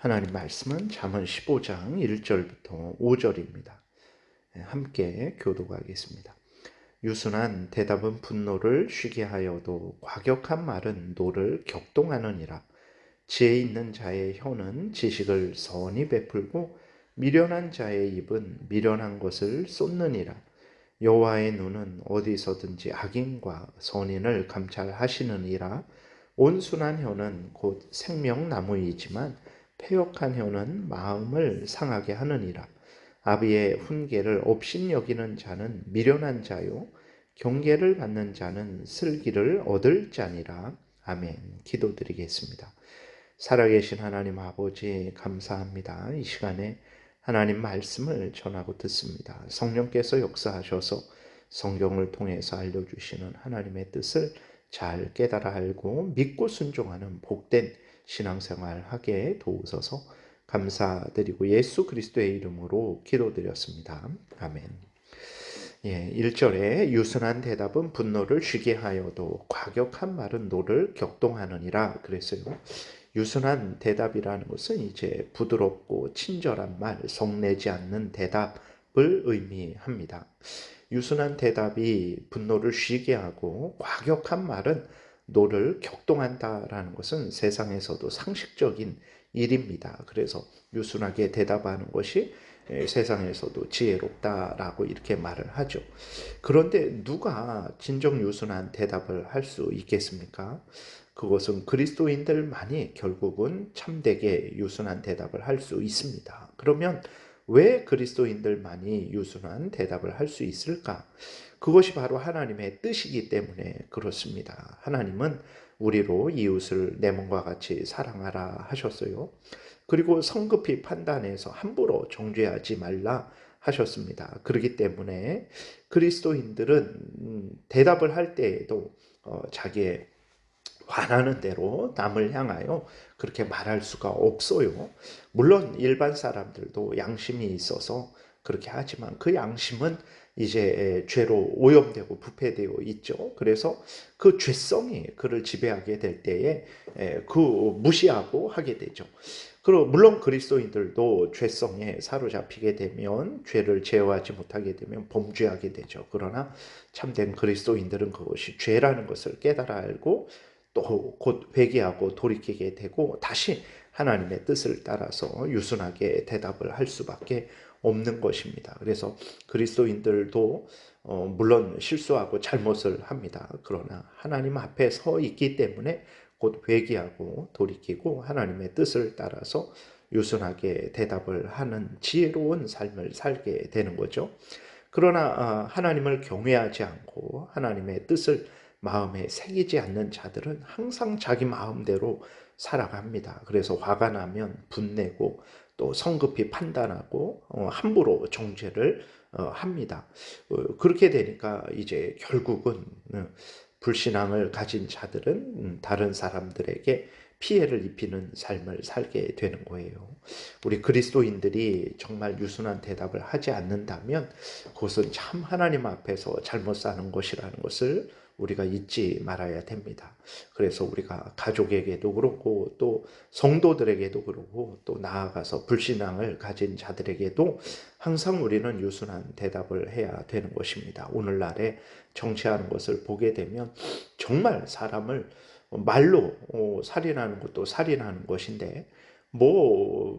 하나님 말씀은 잠언 15장 1절부터 5절입니다. 함께 교독하겠습니다. 유순한 대답은 분노를 쉬게 하여도 과격한 말은 노를 격동하느니라. 지혜 있는 자의 혀는 지식을 선히 베풀고 미련한 자의 입은 미련한 것을 쏟느니라. 여호와의 눈은 어디서든지 악인과 선인을 감찰하시느니라. 온순한 혀는 곧 생명나무이지만 패역한 혀는 마음을 상하게 하느니라. 아비의 훈계를 업신여기는 자는 미련한 자요 경계를 받는 자는 슬기를 얻을 자니라. 아멘. 기도드리겠습니다. 살아계신 하나님 아버지 감사합니다. 이 시간에 하나님 말씀을 전하고 듣습니다. 성령께서 역사하셔서 성경을 통해서 알려주시는 하나님의 뜻을 잘 깨달아 알고 믿고 순종하는 복된 신앙생활 하게 도우소서. 감사드리고 예수 그리스도의 이름으로 기도드렸습니다. 아멘. 1절에 유순한 대답은 분노를 쉬게 하여도 과격한 말은 노를 격동하느니라 그랬어요. 유순한 대답이라는 것은 이제 부드럽고 친절한 말, 성내지 않는 대답을 의미합니다. 유순한 대답이 분노를 쉬게 하고 과격한 말은 노를 격동한다라는 것은 세상에서도 상식적인 일입니다. 그래서 유순하게 대답하는 것이 세상에서도 지혜롭다라고 이렇게 말을 하죠. 그런데 누가 진정 유순한 대답을 할 수 있겠습니까? 그것은 그리스도인들만이 결국은 참되게 유순한 대답을 할 수 있습니다. 그러면 왜 그리스도인들만이 유순한 대답을 할 수 있을까? 그것이 바로 하나님의 뜻이기 때문에 그렇습니다. 하나님은 우리로 이웃을 내 몸과 같이 사랑하라 하셨어요. 그리고 성급히 판단해서 함부로 정죄하지 말라 하셨습니다. 그렇기 때문에 그리스도인들은 대답을 할 때에도 자기의 화나는 대로 남을 향하여 그렇게 말할 수가 없어요. 물론 일반 사람들도 양심이 있어서 그렇게 하지만 그 양심은 이제 죄로 오염되고 부패되어 있죠. 그래서 그 죄성이 그를 지배하게 될 때에 그 무시하고 하게 되죠. 그리고 물론 그리스도인들도 죄성에 사로잡히게 되면 죄를 제어하지 못하게 되면 범죄하게 되죠. 그러나 참된 그리스도인들은 그것이 죄라는 것을 깨달아 알고 또 곧 회개하고 돌이키게 되고 다시 하나님의 뜻을 따라서 유순하게 대답을 할 수밖에 없는 것입니다. 그래서 그리스도인들도 물론 실수하고 잘못을 합니다. 그러나 하나님 앞에 서 있기 때문에 곧 회개하고 돌이키고 하나님의 뜻을 따라서 유순하게 대답을 하는 지혜로운 삶을 살게 되는 거죠. 그러나 하나님을 경외하지 않고 하나님의 뜻을 마음에 새기지 않는 자들은 항상 자기 마음대로 살아갑니다. 그래서 화가 나면 분내고 또 성급히 판단하고 함부로 정죄를 합니다. 그렇게 되니까 이제 결국은 불신앙을 가진 자들은 다른 사람들에게 피해를 입히는 삶을 살게 되는 거예요. 우리 그리스도인들이 정말 유순한 대답을 하지 않는다면 그것은 참 하나님 앞에서 잘못 사는 것이라는 것을 우리가 잊지 말아야 됩니다. 그래서 우리가 가족에게도 그렇고 또 성도들에게도 그렇고 또 나아가서 불신앙을 가진 자들에게도 항상 우리는 유순한 대답을 해야 되는 것입니다. 오늘날에 정치하는 것을 보게 되면 정말 사람을 말로 살인하는 것도 살인하는 것인데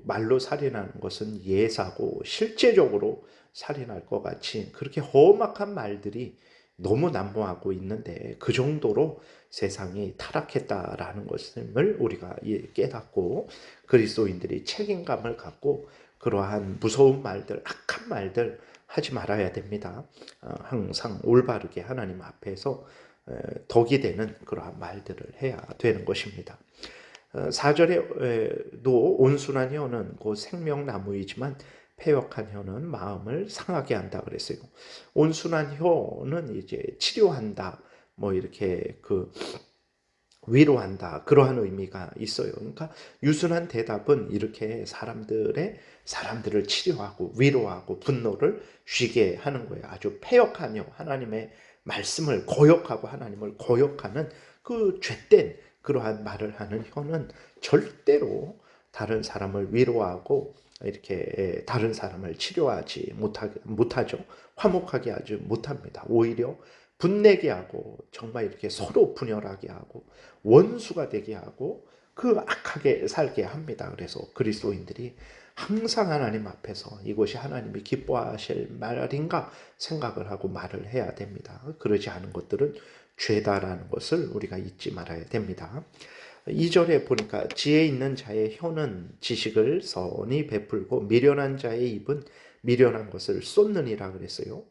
말로 살인하는 것은 예사고 실제적으로 살인할 것 같이 그렇게 험악한 말들이 너무 난무하고 있는데 그 정도로 세상이 타락했다라는 것을 우리가 깨닫고 그리스도인들이 책임감을 갖고 그러한 무서운 말들, 악한 말들 하지 말아야 됩니다. 항상 올바르게 하나님 앞에서 덕이 되는 그러한 말들을 해야 되는 것입니다. 4절에도 온순한 혀는 곧 생명나무이지만 패역한 혀는 마음을 상하게 한다 그랬어요. 온순한 혀는 이제 치료한다, 이렇게 위로한다 그러한 의미가 있어요. 그러니까 유순한 대답은 이렇게 사람들을 치료하고 위로하고 분노를 쉬게 하는 거예요. 아주 패역하며 하나님의 말씀을 거역하고 하나님을 거역하는 그 죄된 그러한 말을 하는 혀는 절대로 다른 사람을 위로하고 이렇게 다른 사람을 치료하지 못하죠. 화목하게 하지 못합니다. 오히려 분내게 하고 정말 이렇게 서로 분열하게 하고 원수가 되게 하고 그 악하게 살게 합니다. 그래서 그리스도인들이 항상 하나님 앞에서 이것이 하나님이 기뻐하실 말인가 생각을 하고 말을 해야 됩니다. 그러지 않은 것들은 죄다라는 것을 우리가 잊지 말아야 됩니다. 2절에 보니까 지혜 있는 자의 혀는 지식을 선히 베풀고 미련한 자의 입은 미련한 것을 쏟느니라 그랬어요.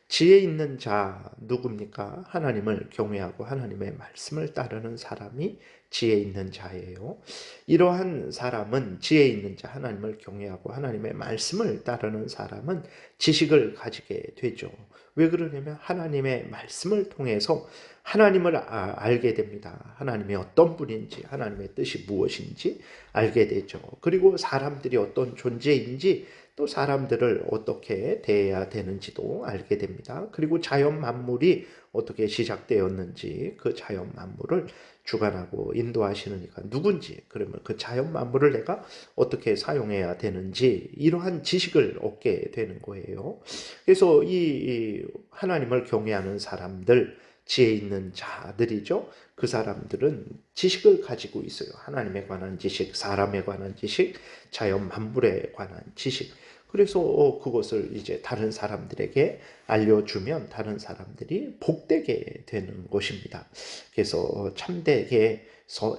지혜 있는 자 누굽니까? 하나님을 경외하고 하나님의 말씀을 따르는 사람이 지혜 있는 자예요. 이러한 사람은 지혜 있는 자, 하나님을 경외하고 하나님의 말씀을 따르는 사람은 지식을 가지게 되죠. 왜 그러냐면 하나님의 말씀을 통해서 하나님을 알게 됩니다. 하나님이 어떤 분인지, 하나님의 뜻이 무엇인지 알게 되죠. 그리고 사람들이 어떤 존재인지 또 사람들을 어떻게 대해야 되는지도 알게 됩니다. 그리고 자연 만물이 어떻게 시작되었는지 그 자연 만물을 주관하고 인도하시는 이가 누군지, 그러면 그 자연 만물을 내가 어떻게 사용해야 되는지 이러한 지식을 얻게 되는 거예요. 그래서 이 하나님을 경외하는 사람들, 지혜 있는 자들이죠. 그 사람들은 지식을 가지고 있어요. 하나님에 관한 지식, 사람에 관한 지식, 자연 만물에 관한 지식. 그래서 그것을 이제 다른 사람들에게 알려주면 다른 사람들이 복되게 되는 것입니다. 그래서 참되게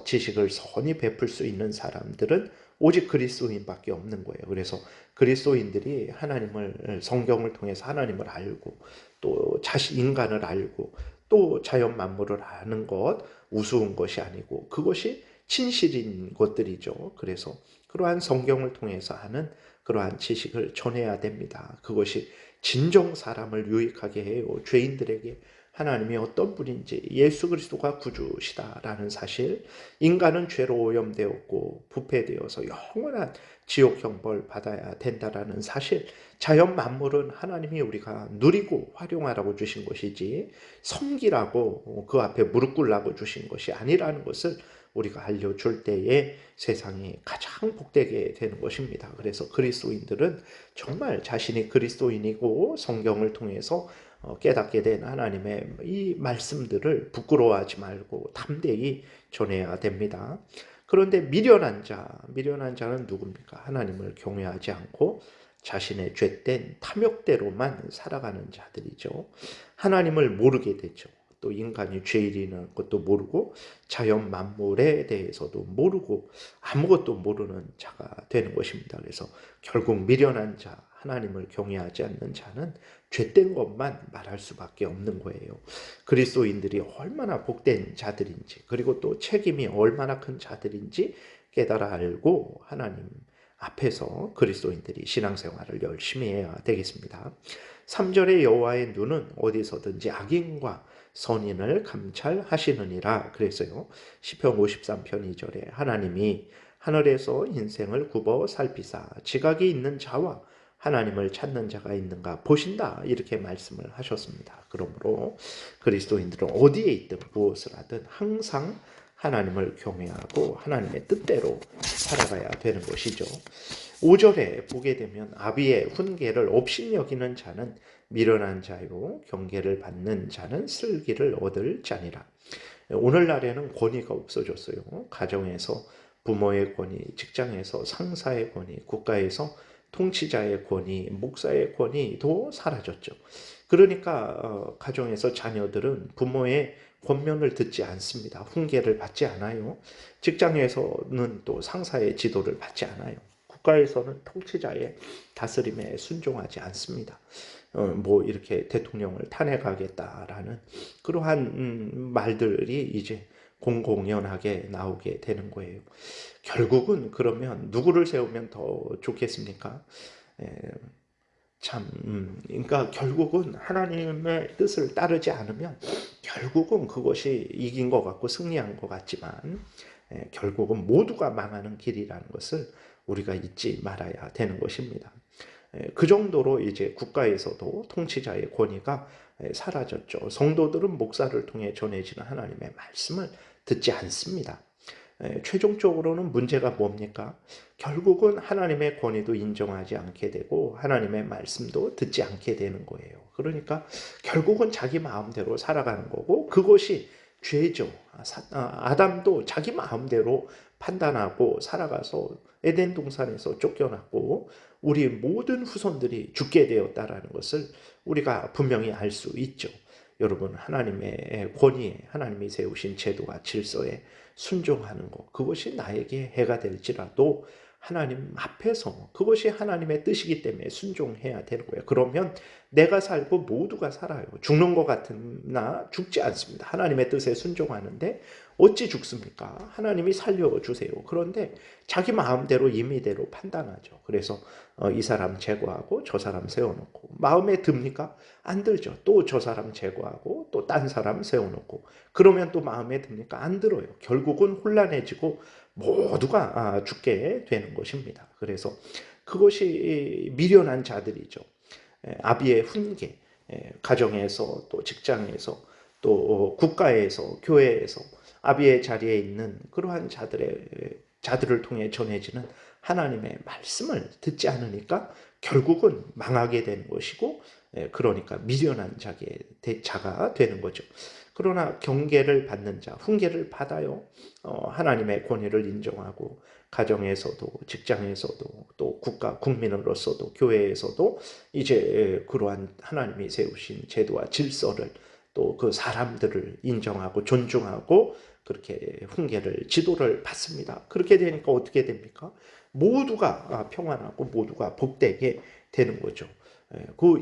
지식을 선히 베풀 수 있는 사람들은 오직 그리스도인밖에 없는 거예요. 그래서 그리스도인들이 하나님을 성경을 통해서 하나님을 알고 또 인간을 알고 또 자연 만물을 아는 것 우스운 것이 아니고 그것이 진실인 것들이죠. 그래서 그러한 성경을 통해서 하는 그러한 지식을 전해야 됩니다. 그것이 진정 사람을 유익하게 해요. 죄인들에게 하나님이 어떤 분인지, 예수 그리스도가 구주시다라는 사실, 인간은 죄로 오염되었고 부패되어서 영원한 지옥 형벌 받아야 된다라는 사실, 자연 만물은 하나님이 우리가 누리고 활용하라고 주신 것이지 섬기라고 그 앞에 무릎 꿇라고 주신 것이 아니라는 것을 우리가 알려줄 때에 세상이 가장 복되게 되는 것입니다. 그래서 그리스도인들은 정말 자신이 그리스도인이고 성경을 통해서 깨닫게 된 하나님의 이 말씀들을 부끄러워하지 말고 담대히 전해야 됩니다. 그런데 미련한 자는 누굽니까? 하나님을 경외하지 않고 자신의 죄된 탐욕대로만 살아가는 자들이죠. 하나님을 모르게 되죠. 또 인간이 죄인이라는 것도 모르고 자연 만물에 대해서도 모르고 아무것도 모르는 자가 되는 것입니다. 그래서 결국 미련한 자, 하나님을 경외하지 않는 자는 죄된 것만 말할 수밖에 없는 거예요. 그리스도인들이 얼마나 복된 자들인지 그리고 또 책임이 얼마나 큰 자들인지 깨달아 알고 하나님 앞에서 그리스도인들이 신앙생활을 열심히 해야 되겠습니다. 3절의 여호와의 눈은 어디서든지 악인과 선인을 감찰하시느니라 그랬어요. 시편 53편 2절에 하나님이 하늘에서 인생을 굽어 살피사 지각이 있는 자와 하나님을 찾는 자가 있는가 보신다 이렇게 말씀을 하셨습니다. 그러므로 그리스도인들은 어디에 있든 무엇을 하든 항상 하나님을 경외하고 하나님의 뜻대로 살아가야 되는 것이죠. 5절에 보게 되면 아비의 훈계를 업신여기는 자는 미련한 자요 경계를 받는 자는 슬기를 얻을 자니라. 오늘날에는 권위가 없어졌어요. 가정에서 부모의 권위, 직장에서 상사의 권위, 국가에서 통치자의 권위, 목사의 권위도 사라졌죠. 그러니까 가정에서 자녀들은 부모의 권면을 듣지 않습니다. 훈계를 받지 않아요. 직장에서는 또 상사의 지도를 받지 않아요. 국가에서는 통치자의 다스림에 순종하지 않습니다. 뭐 이렇게 대통령을 탄핵하겠다라는 그러한 말들이 이제 공공연하게 나오게 되는 거예요. 결국은 그러면 누구를 세우면 더 좋겠습니까? 그러니까 결국은 하나님의 뜻을 따르지 않으면 결국은 그것이 이긴 것 같고 승리한 것 같지만 결국은 모두가 망하는 길이라는 것을 우리가 잊지 말아야 되는 것입니다. 그 정도로 이제 국가에서도 통치자의 권위가 사라졌죠. 성도들은 목사를 통해 전해지는 하나님의 말씀을 듣지 않습니다. 최종적으로는 문제가 뭡니까? 결국은 하나님의 권위도 인정하지 않게 되고 하나님의 말씀도 듣지 않게 되는 거예요. 그러니까 결국은 자기 마음대로 살아가는 거고 그것이 죄죠. 아담도 자기 마음대로 판단하고 살아가서 에덴 동산에서 쫓겨났고 우리 모든 후손들이 죽게 되었다라는 것을 우리가 분명히 알 수 있죠. 여러분, 하나님의 권위에, 하나님이 세우신 제도와 질서에 순종하는 것, 그것이 나에게 해가 될지라도 하나님 앞에서 그것이 하나님의 뜻이기 때문에 순종해야 되는 거예요. 그러면 내가 살고 모두가 살아요. 죽는 것 같으나 죽지 않습니다. 하나님의 뜻에 순종하는데 어찌 죽습니까? 하나님이 살려주세요. 그런데 자기 마음대로 임의대로 판단하죠. 그래서 이 사람 제거하고 저 사람 세워놓고 마음에 듭니까? 안 들죠. 또 저 사람 제거하고 또 딴 사람 세워놓고 그러면 또 마음에 듭니까? 안 들어요. 결국은 혼란해지고 모두가 죽게 되는 것입니다. 그래서 그것이 미련한 자들이죠. 아비의 훈계, 가정에서 또 직장에서 또 국가에서 교회에서 아비의 자리에 있는 그러한 자들을 통해 전해지는 하나님의 말씀을 듣지 않으니까 결국은 망하게 되는 것이고 그러니까 미련한 자가 되는 거죠. 그러나 경계를 받는 자, 훈계를 받아요. 하나님의 권위를 인정하고 가정에서도 직장에서도 또 국가 국민으로서도 교회에서도 이제 그러한 하나님이 세우신 제도와 질서를 또 그 사람들을 인정하고 존중하고 그렇게 훈계를 지도를 받습니다. 그렇게 되니까 어떻게 됩니까? 모두가 평안하고 모두가 복되게 되는 거죠.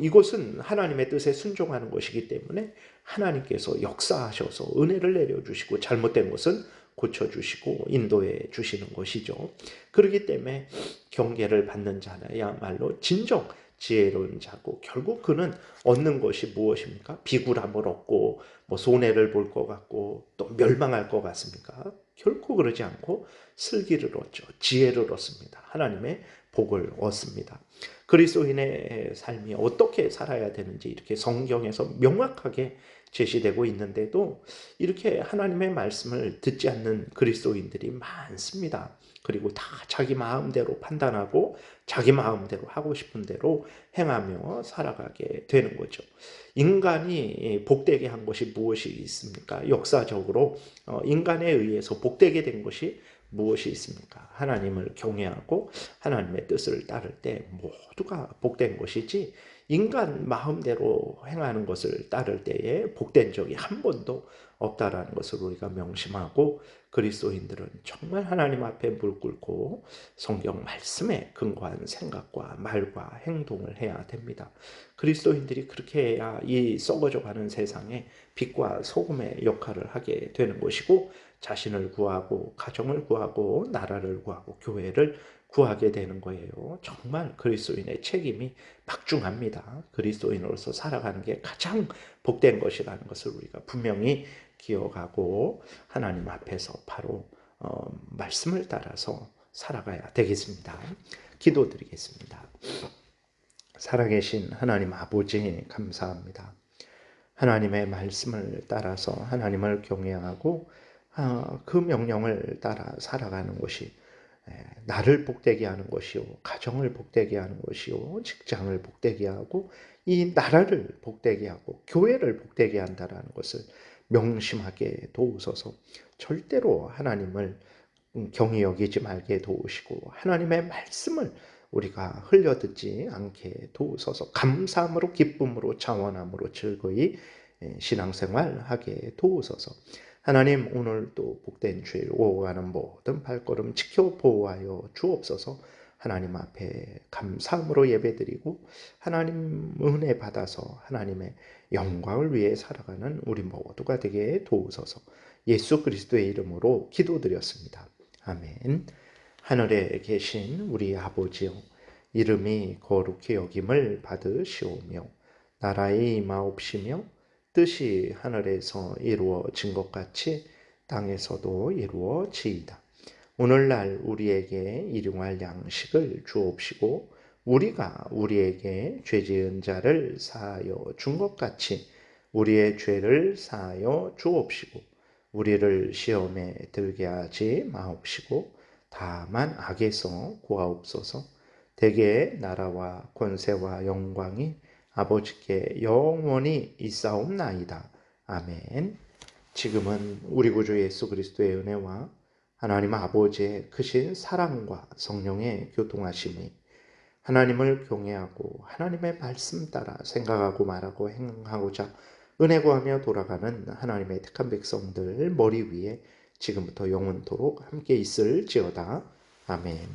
이것은 하나님의 뜻에 순종하는 것이기 때문에 하나님께서 역사하셔서 은혜를 내려주시고 잘못된 것은 고쳐주시고 인도해 주시는 것이죠. 그렇기 때문에 경계를 받는 자야말로 진정 지혜로운 자고 결국 그는 얻는 것이 무엇입니까? 비굴함을 얻고 뭐 손해를 볼 것 같고 또 멸망할 것 같습니까? 결코 그러지 않고 슬기를 얻죠. 지혜를 얻습니다. 하나님의 복을 얻습니다. 그리스도인의 삶이 어떻게 살아야 되는지 이렇게 성경에서 명확하게 제시되고 있는데도 이렇게 하나님의 말씀을 듣지 않는 그리스도인들이 많습니다. 그리고 다 자기 마음대로 판단하고 자기 마음대로 하고 싶은 대로 행하며 살아가게 되는 거죠. 인간이 복되게 한 것이 무엇이 있습니까? 역사적으로 인간에 의해서 복되게 된 것이 무엇이 있습니까? 하나님을 경외하고 하나님의 뜻을 따를 때 모두가 복된 것이지 인간 마음대로 행하는 것을 따를 때에 복된 적이 한 번도 없다라는 것을 우리가 명심하고 그리스도인들은 정말 하나님 앞에 무릎 꿇고 성경 말씀에 근거한 생각과 말과 행동을 해야 됩니다. 그리스도인들이 그렇게 해야 이 썩어져가는 세상에 빛과 소금의 역할을 하게 되는 것이고 자신을 구하고 가정을 구하고 나라를 구하고 교회를 구하게 되는 거예요. 정말 그리스도인의 책임이 막중합니다. 그리스도인으로서 살아가는 게 가장 복된 것이라는 것을 우리가 분명히 기억하고 하나님 앞에서 바로 말씀을 따라서 살아가야 되겠습니다. 기도드리겠습니다. 살아계신 하나님 아버지 감사합니다. 하나님의 말씀을 따라서 하나님을 경외하고 그 명령을 따라 살아가는 것이 나를 복되게 하는 것이요 가정을 복되게 하는 것이요 직장을 복되게 하고 이 나라를 복되게 하고 교회를 복되게 한다라는 것을 명심하게 도우소서. 절대로 하나님을 경히 여기지 말게 도우시고 하나님의 말씀을 우리가 흘려듣지 않게 도우소서. 감사함으로 기쁨으로 자원함으로 즐거이 신앙생활하게 도우소서. 하나님 오늘도 복된 주일 오가는 모든 발걸음 지켜 보호하여 주옵소서. 하나님 앞에 감사함으로 예배드리고 하나님 은혜 받아서 하나님의 영광을 위해 살아가는 우리 모두가 되게 도우소서. 예수 그리스도의 이름으로 기도드렸습니다. 아멘. 하늘에 계신 우리 아버지여, 이름이 거룩히 여김을 받으시오며 나라의 임하옵시며 뜻이 하늘에서 이루어진 것 같이 땅에서도 이루어지이다. 오늘날 우리에게 일용할 양식을 주옵시고 우리가 우리에게 죄 지은 자를 사하여 준 것 같이 우리의 죄를 사하여 주옵시고 우리를 시험에 들게 하지 마옵시고 다만 악에서 구하옵소서. 대개의 나라와 권세와 영광이 아버지께 영원히 있사옵나이다. 아멘. 지금은 우리 구주 예수 그리스도의 은혜와 하나님 아버지의 크신 사랑과 성령의 교통하심이 하나님을 경외하고 하나님의 말씀 따라 생각하고 말하고 행하고자 은혜 구하며 돌아가는 하나님의 택한 백성들 머리 위에 지금부터 영원토록 함께 있을지어다. 아멘.